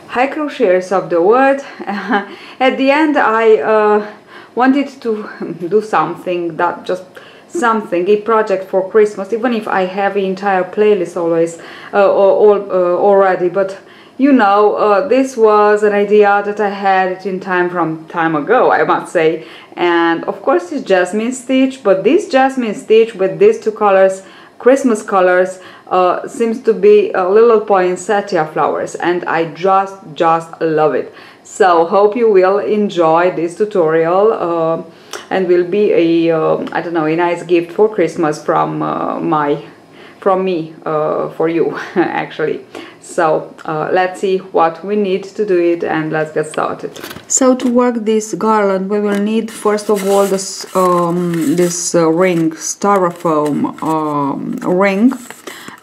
Hi crocheters of the world. At the end I wanted to do something, that just something, a project for Christmas, even if I have an entire playlist always already, but you know, this was an idea that I had it in time ago, I must say. And of course it's jasmine stitch, but this jasmine stitch with these two colors, Christmas colors, seems to be a little poinsettia flowers, and I just love it. So hope you will enjoy this tutorial, and will be a I don't know, a nice gift for Christmas from me for you actually. So let's see what we need to do it, and let's get started. So to work this garland we will need first of all this ring, styrofoam ring,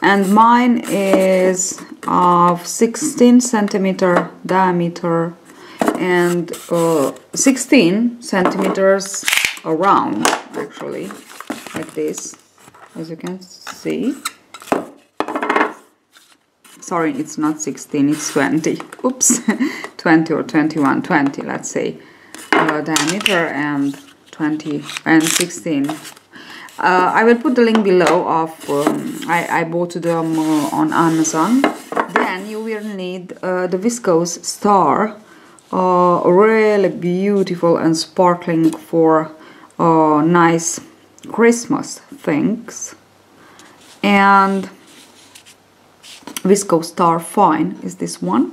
and mine is of 16 centimeter diameter and 16 centimeters around, actually, like this, as you can see. Sorry, it's not 16, it's 20. Oops, 20 or 21, 20, let's say, diameter, and 20 and 16. I will put the link below of I bought them on Amazon. Then you will need the viscose star, really beautiful and sparkling for nice Christmas things, and viscose star fine is this one.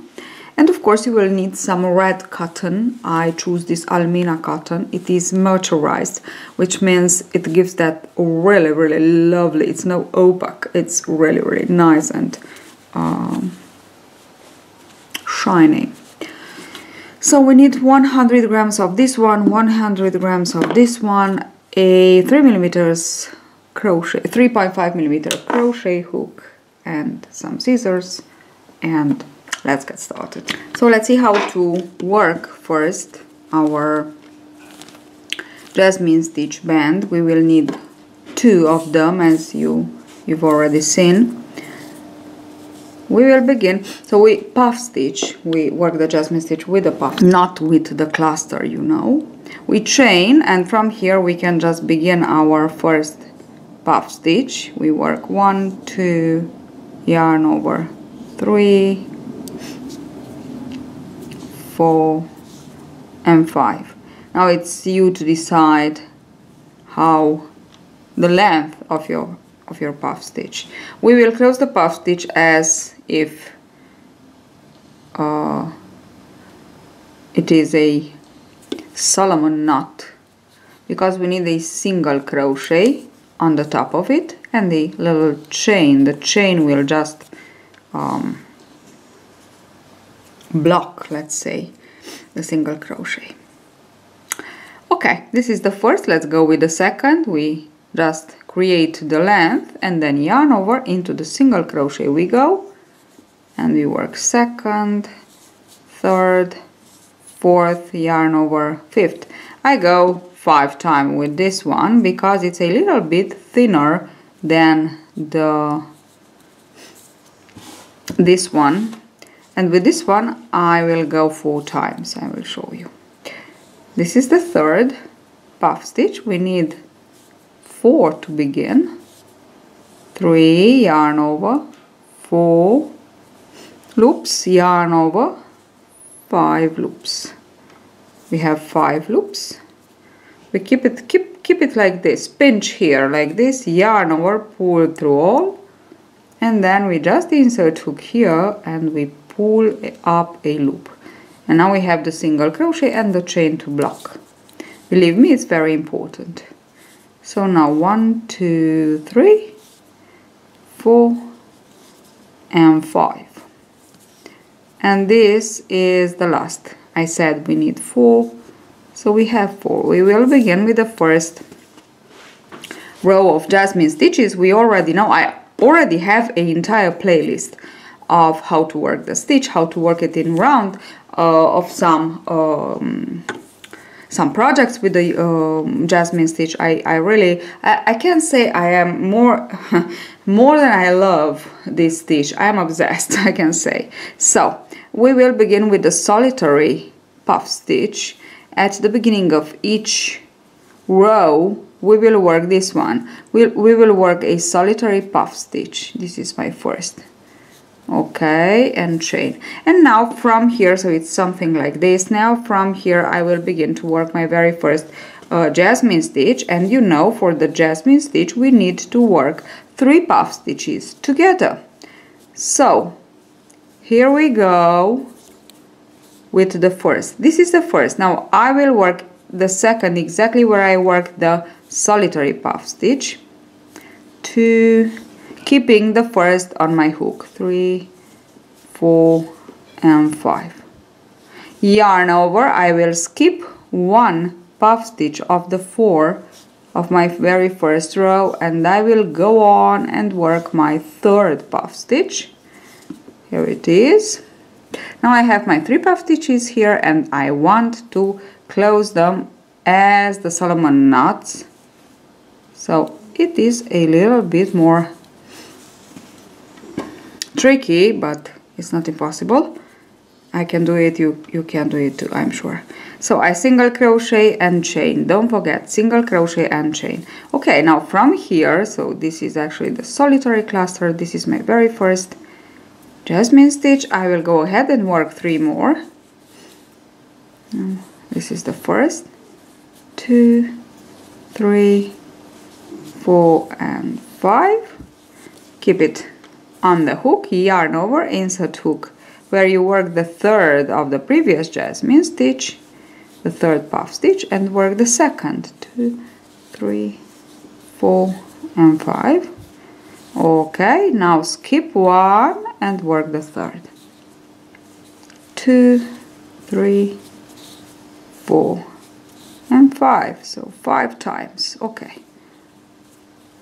And of course you will need some red cotton. I choose this Almina cotton. It is mercerized, which means it gives that really lovely, it's no opaque, it's really nice and shiny. So we need 100 grams of this one, 100 grams of this one, a 3mm crochet, 3.5mm crochet hook, and some scissors, and let's get started. So let's see how to work first our jasmine stitch band. We will need 2 of them, as you've already seen. We will begin, so we puff stitch, we work the jasmine stitch with the puff, not with the cluster, you know. We chain, and from here we can just begin our first puff stitch. We work 1, 2, yarn over 3, 4 and 5. Now it's you to decide how the length of your puff stitch. We will close the puff stitch as if it is a Solomon knot, because we need a single crochet on the top of it and the little chain. The chain will just block, let's say, the single crochet. Okay, this is the first. Let's go with the second. We just create the length and then yarn over into the single crochet. We go and we work second, third, fourth, yarn over, fifth. I go 5 times with this one because it's a little bit thinner than this one, and with this one I will go 4 times. I will show you. This is the third puff stitch. We need 4 to begin. 3, yarn over, 4 loops, yarn over, 5 loops. We have 5 loops. We keep it like this, pinch here like this, yarn over, pull through all, and then we just insert hook here and we pull up a loop. And now we have the single crochet and the chain to block. Believe me, it's very important. So now 1, 2, 3, 4 and 5. And this is the last. I said we need 4, so we have 4. We will begin with the first row of jasmine stitches. We already know, I already have an entire playlist of how to work the stitch, how to work it in round, of some some projects with the jasmine stitch. I can say I am more more than I love this stitch. I am obsessed, I can say. So we will begin with the solitary puff stitch. At the beginning of each row we will work this one. We will work a solitary puff stitch. This is my first. Okay, and chain. And now from here, so it's something like this. Now from here I will begin to work my very first jasmine stitch. And you know, for the jasmine stitch we need to work 3 puff stitches together. So here we go with the first. This is the first. Now I will work the second exactly where I worked the solitary puff stitch, 2, keeping the first on my hook, 3, 4 and 5. Yarn over. I will skip 1 puff stitch of the 4 of my very first row, and I will go on and work my 3rd puff stitch. Here it is. Now I have my 3 puff stitches here, and I want to close them as the Solomon knots. So it is a little bit more tricky, but it's not impossible. I can do it, you can do it too, I'm sure. So I single crochet and chain. Don't forget, single crochet and chain. Okay, now from here, so this is actually the solitary cluster. This is my very first jasmine stitch. I will go ahead and work 3 more. This is the first, 2, 3, 4 and 5. Keep it on the hook, yarn over, insert hook where you work the 3rd of the previous jasmine stitch, the 3rd puff stitch, and work the 2nd, 2, 3, 4 and 5. Okay, now skip 1 and work the 3rd, 2, 3, 4 and 5, so 5 times. Okay,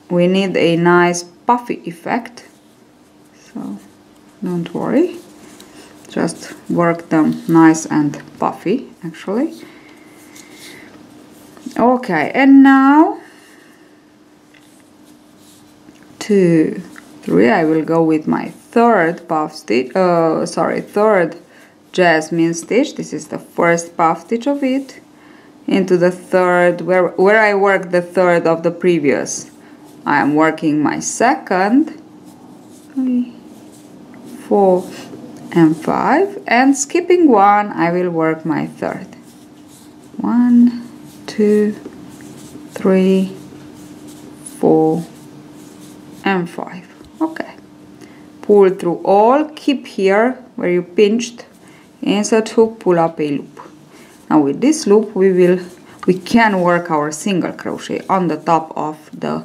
we need a nice puffy effect, so don't worry, just work them nice and puffy actually. Okay, and now 2, 3, I will go with my 3rd puff stitch, 3rd jasmine stitch. This is the 1st puff stitch of it, into the 3rd where I worked the 3rd of the previous. I am working my 2nd, 3, 4 and 5, and skipping 1 I will work my 3rd. 1, 2, 3, 4 and 5. Okay, pull through all, keep here where you pinched, insert hook, pull up a loop. Now with this loop we can work our single crochet on the top of the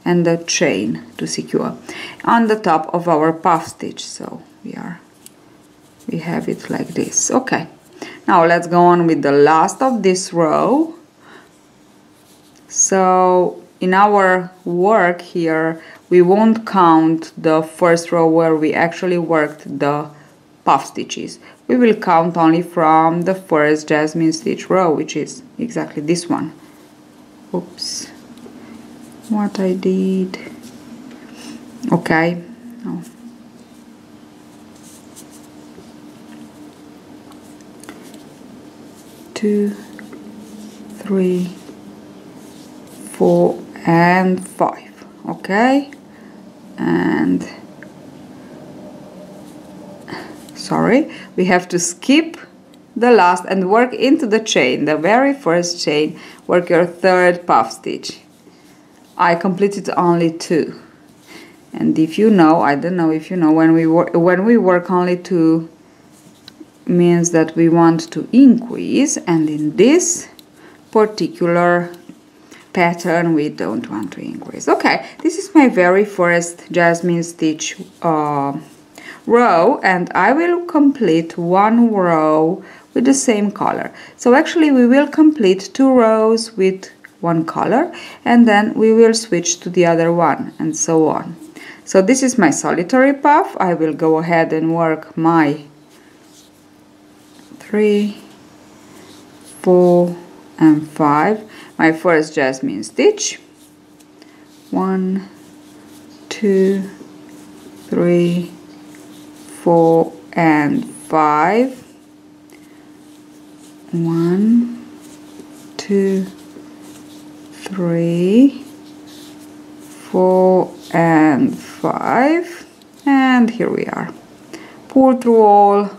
and the chain to secure on the top of our puff stitch. So we have it like this. Okay, now let's go on with the last of this row. So in our work here we won't count the first row where we actually worked the puff stitches. We will count only from the first jasmine stitch row, which is exactly this one. Oops, what I did. Okay, no. 2, 3, 4 and 5. Okay, and sorry, we have to skip the last and work into the chain, the very first chain. Work your 3rd puff stitch. I completed only 2, and if you know, I don't know if you know, when we work only 2 means that we want to increase, and in this particular pattern we don't want to increase. Okay, this is my very first jasmine stitch row, and I will complete 1 row with the same color. So actually we will complete 2 rows with 1 color, and then we will switch to the other one, and so on. So this is my solitary puff. I will go ahead and work my 3, 4 and 5, my first jasmine stitch. 1, 2, 3, 4 and 5. 1, 2, 3, 4 and 5, and here we are. Pull through all,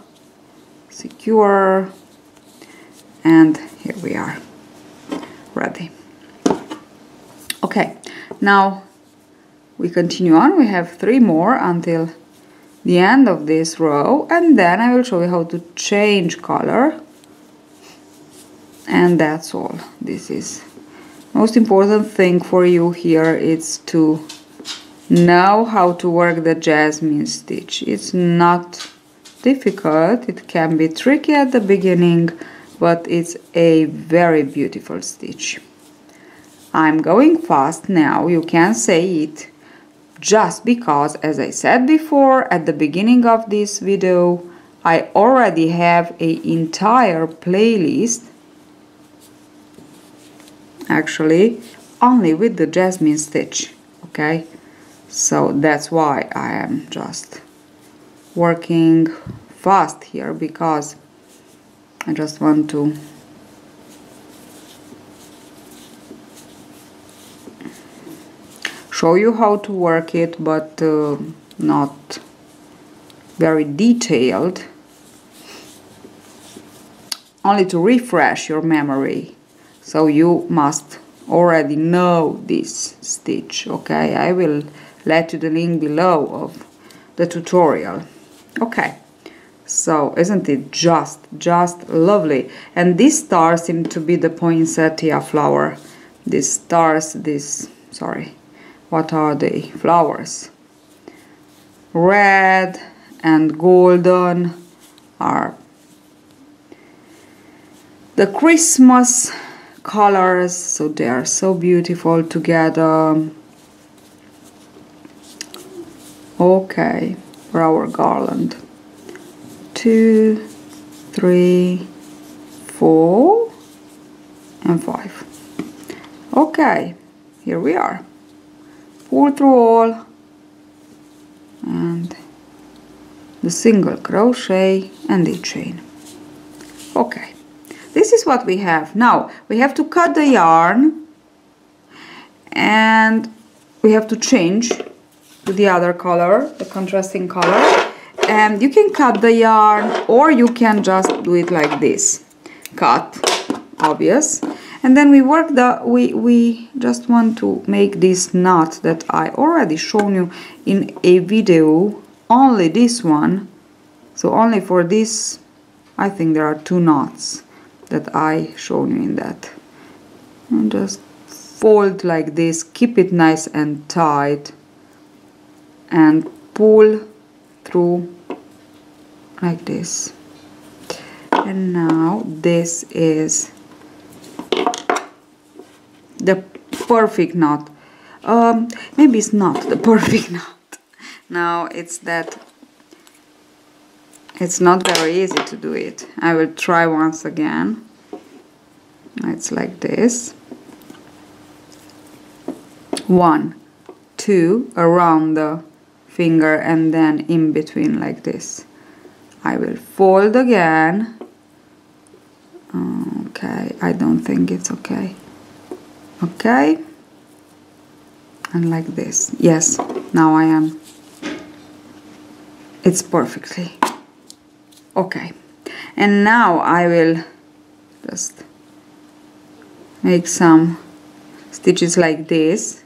secure, and here we are, ready. Okay, now we continue on. We have 3 more until the end of this row, and then I will show you how to change color, and that's all. This is most important thing for you here, is to know how to work the jasmine stitch. It's not difficult, it can be tricky at the beginning, but it's a very beautiful stitch. I'm going fast now, you can say it, just because, as I said before at the beginning of this video, I already have an entire playlist, actually only with the jasmine stitch, okay? So that's why I am just working fast here, because I just want to show you how to work it, but not very detailed, only to refresh your memory. So you must already know this stitch, okay? I will let you the link below of the tutorial. Okay, so isn't it just lovely? And these stars seem to be the poinsettia flower. These stars, sorry, what are they? Flowers. Red and golden are the Christmas colors, so they are so beautiful together. Okay, for our garland. 2, 3, 4 and 5. Okay, here we are. Pull through all and the single crochet and the chain. Okay, this is what we have. Now we have to cut the yarn and we have to change to the other color, the contrasting color. And you can cut the yarn or you can just do it like this. Cut, obvious. And then we work we just want to make this knot that I already shown you in a video, only this one. So only for this, I think there are 2 knots that I shown you in that. And just fold like this, keep it nice and tight, and pull through like this. And now this is the perfect knot. Maybe it's not the perfect knot. Now it's that it's not very easy to do it. I will try once again. It's like this. 1, 2 around the finger and then in between like this. I will fold again. Okay, I don't think it's okay. Okay, and like this. Yes, now I am. It's perfectly okay. And now I will just make some stitches like this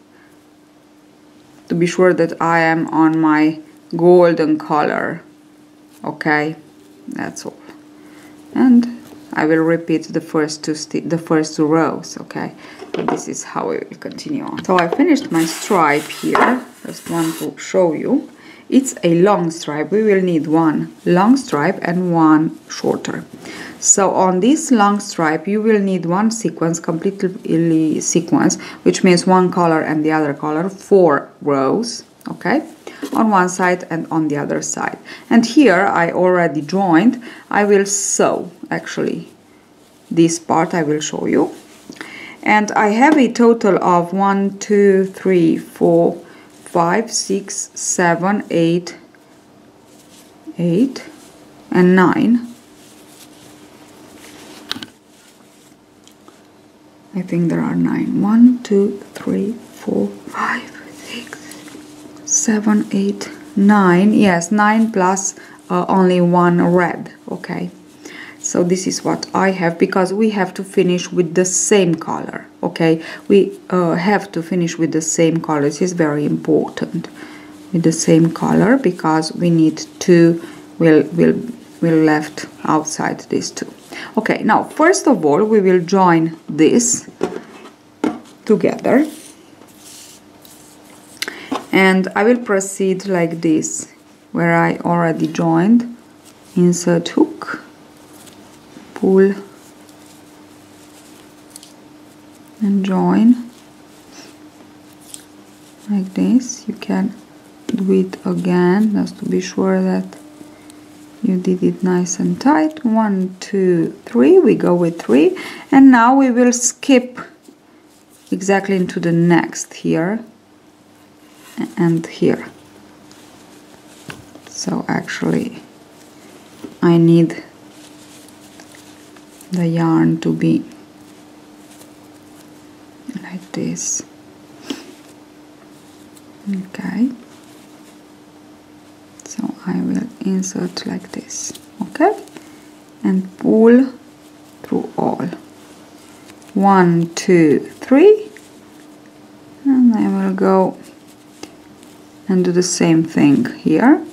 to be sure that I am on my golden color. Okay, that's all. And I will repeat the first two rows. Okay, and this is how I will continue on. So I finished my stripe here. Just want to show you. It's a long stripe. We will need 1 long stripe and 1 shorter. So on this long stripe you will need 1 sequence, completely sequence, which means 1 color and the other color, 4 rows, okay, on one side and on the other side. And here I already joined. I will sew, actually this part I will show you. and I have a total of 1 2 3 4 5 6 7 8 and 9. I think there are 9. 1 2 3 4 5 6 7 8 9. Yes, 9 plus only one red. Okay, so this is what I have, because we have to finish with the same color. Okay, we have to finish with the same color. This is very important, with the same color, because we need two. We'll left outside these two. Okay, now first of all we will join this together, and I will proceed like this, where I already joined. Insert hook, pull and join like this. You can do it again just to be sure that you did it nice and tight. 1 2 3, we go with 3, and now we will skip exactly into the next here and here. So actually I need the yarn to be like this. Okay, so I will insert like this, okay, and pull through all. 1 2 3, and I will go and do the same thing here.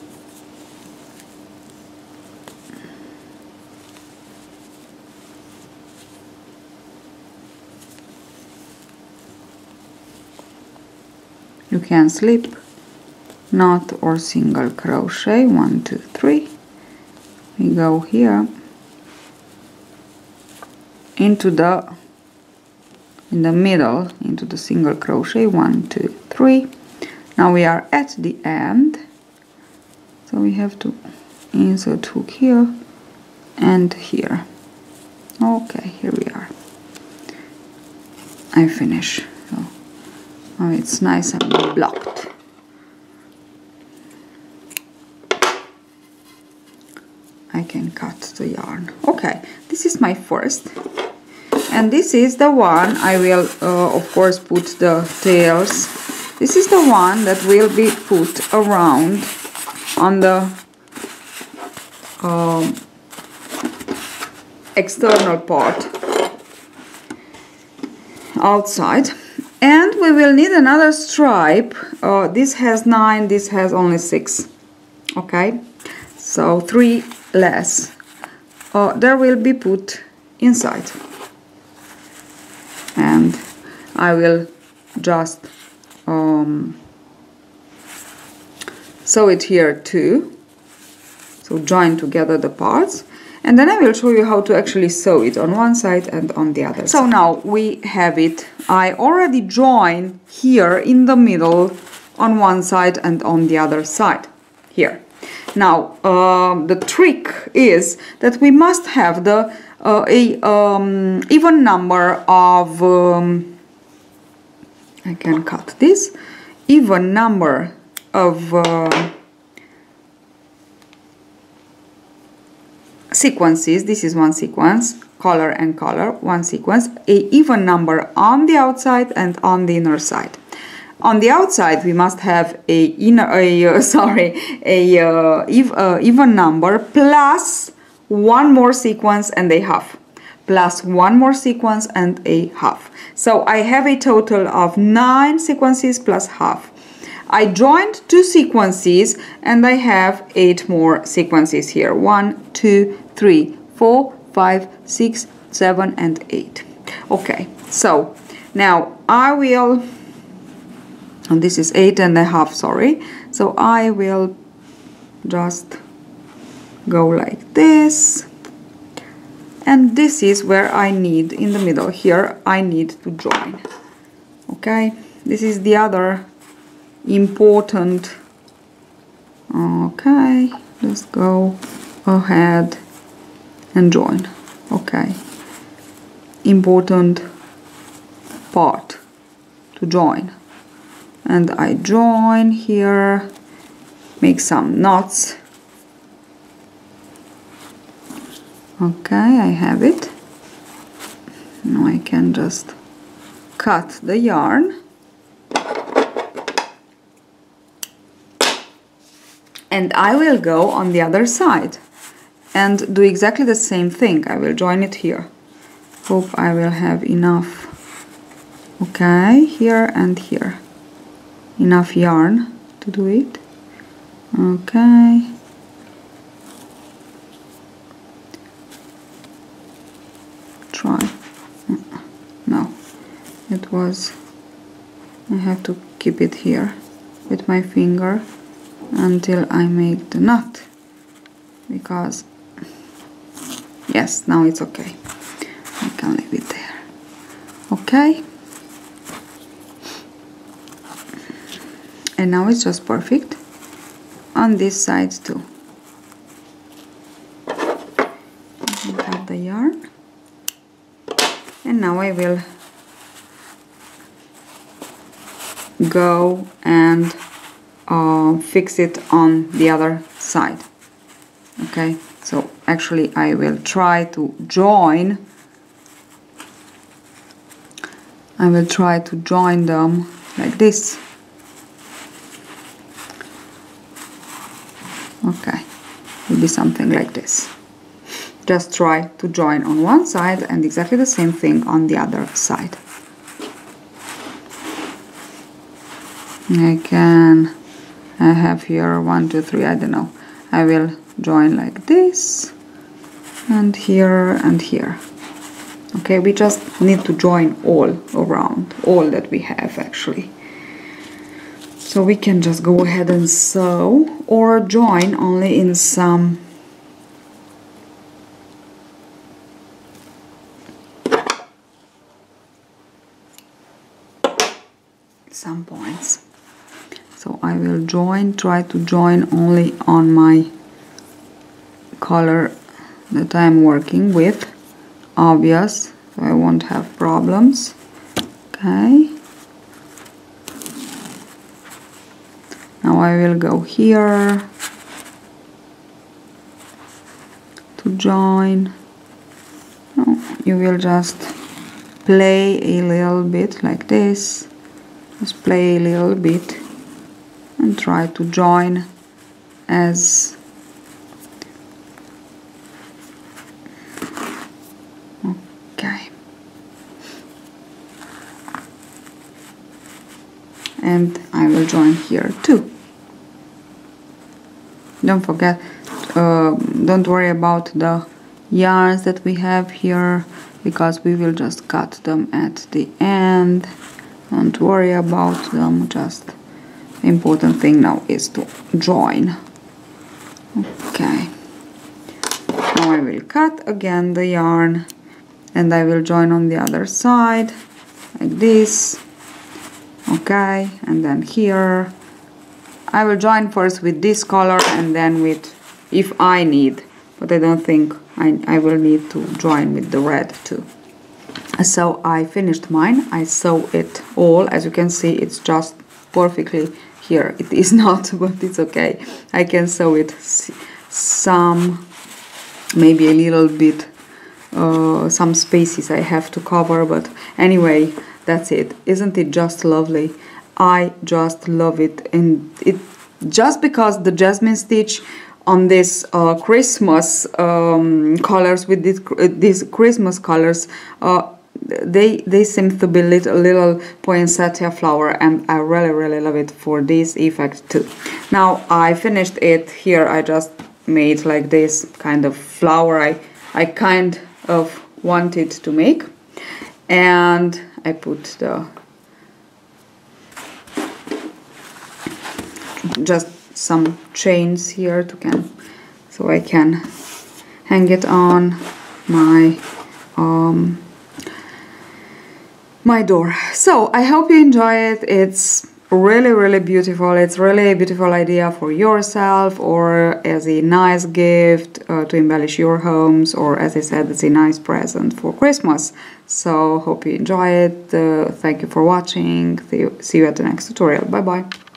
You can slip, knot or single crochet. 1 2 3, we go here into in the middle, into the single crochet. 1 2 3. Now we are at the end, so we have to insert hook here and here. Okay, here we are. I finish. So now it's nice and blocked. I can cut the yarn. Okay, this is my first, and this is the one I will of course put the tails. This is the one that will be put around on the external part outside, and we will need another stripe. This has 9, this has only 6. Okay, so 3 less. There will be put inside, and I will just sew it here too, so join together the parts, and then I will show you how to actually sew it on one side and on the other. So now we have it. I already joined here in the middle on one side and on the other side here. Now the trick is that we must have the even number of I can cut this, even number of sequences. This is one sequence, color and color, one sequence, a even number on the outside and on the inner side. On the outside we must have even number plus one more sequence and a half, plus one more sequence and a half. So I have a total of 9 sequences plus half. I joined 2 sequences and I have 8 more sequences here. 1 2 3 4 5 6 7 and 8. Okay, so now I will, and this is 8.5, sorry, so I will just go like this, and this is where I need, in the middle here, I need to join. Okay, this is the other important. Okay, let's go ahead and join. Okay, important part to join, and I join here, make some knots. Okay, I have it. Now I can just cut the yarn and I will go on the other side and do exactly the same thing. I will join it here. Hope I will have enough. Okay, here and here. Enough yarn to do it. Okay. Try. No, it was. I have to keep it here with my finger until I make the knot, because yes, now it's okay. I can leave it there. Okay, and now it's just perfect on this side too. Cut the yarn, and now I will go and fix it on the other side. Okay, so actually I will try to join. I will try to join them like this. Okay, will be something like this. Just try to join on one side and exactly the same thing on the other side. I have here 1, 2, 3, I don't know. I will join like this, and here and here. Okay, we just need to join all around, all that we have actually. So we can just go ahead and sew or join only in some points. So I will try to join only on my color that I'm working with, obvious, so I won't have problems. Okay. Now I will go here to join. You will just play a little bit like this. Just play a little bit and try to join as okay. And I will join here too. Don't forget, don't worry about the yarns that we have here, because we will just cut them at the end. Don't worry about them, just the important thing now is to join. Okay. Now I will cut again the yarn and I will join on the other side like this. Okay, and then here I will join first with this color and then with, if I need, but I don't think I will need to join with the red too. So I finished mine. I sew it all. As you can see, it's just perfectly here. It is not, but it's okay. I can sew it some, maybe a little bit, some spaces I have to cover, but anyway, that's it. Isn't it just lovely? I just love it, and it just because the jasmine stitch on this Christmas colors, with these Christmas colors, they seem to be little poinsettia flower, and I really love it for this effect too. Now I finished it here. I just made like this kind of flower I kind of wanted to make, and I put the just some chains here so I can hang it on my my door. So I hope you enjoy it. It's really beautiful. It's really a beautiful idea for yourself, or as a nice gift to embellish your homes, or as I said, it's a nice present for Christmas. So hope you enjoy it. Thank you for watching. See you at the next tutorial. Bye bye.